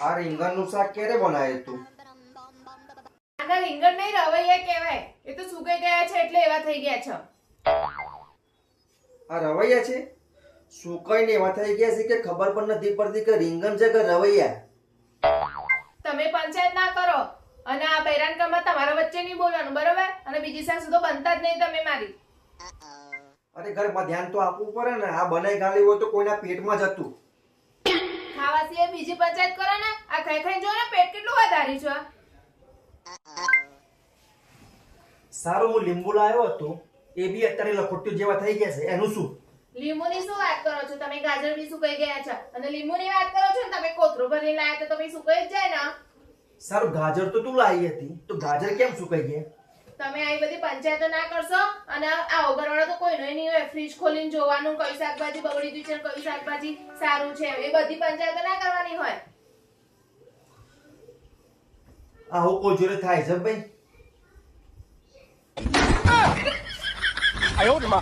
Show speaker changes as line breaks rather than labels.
આ રીંગણનું શાક ક્યારે બનાવ્યું તું?
આના રીંગણ નહીં રવૈયા કહેવાય. એ તો સુકાઈ ગયા છે એટલે એવા થઈ ગયા છે.
આ રવૈયા છે? સુકાઈને એવા થઈ ગયા છે કે ખબર પણ નથી પડતી કે રીંગણ છે કે રવૈયા.
તમે પંચાયત ના કરો અને આ બૈરાનકામાં તમારા વચ્ચે નહીં બોલવાનું, બરોબર? અને બીજી સાસુ તો બનતા જ નહીં તમે મારી.
અરે ઘરમાં ધ્યાન તો આપવું પડે ને. આ બનાઈ ગાલી હોય તો કોઈના પેટમાં જતું.
ખાવા સિવાય બીજી પંચાયત કરો ને. આ ખાઈ ખાઈ જો ને પેટ કેટલું વધારી છે.
સારું, હું લીંબુ લાવ્યો હતો એ બી અત્યારે લખોટ્યું જેવા થઈ ગયા છે. એનું શું?
લીંબુની શું વાત કરો છો તમે? ગાજર બી સુકાઈ ગયા છે અને લીંબુની વાત કરો છો ને તમે કોથરો ભરીને લાયા તો તમે સુકાઈ જ જાય ને.
સારું, ગાજર તો તું લાવી હતી તો ગાજર કેમ સુકાઈ ગયા?
તમે આવી બધી પંચાયતો ના કરશો અને આ ઓગરવાળો તો કોઈનો નહીં હોય. ફ્રીજ ખોલીને જોવાનું કઈ શાકભાજી બગડી ગઈ છે, કઈ શાકભાજી સારું છે, એ બધી પંચાયતો ના કરવાની હોય.
આવું કોઈ જોડે થાય છે ભાઈ?
哎呦我的妈！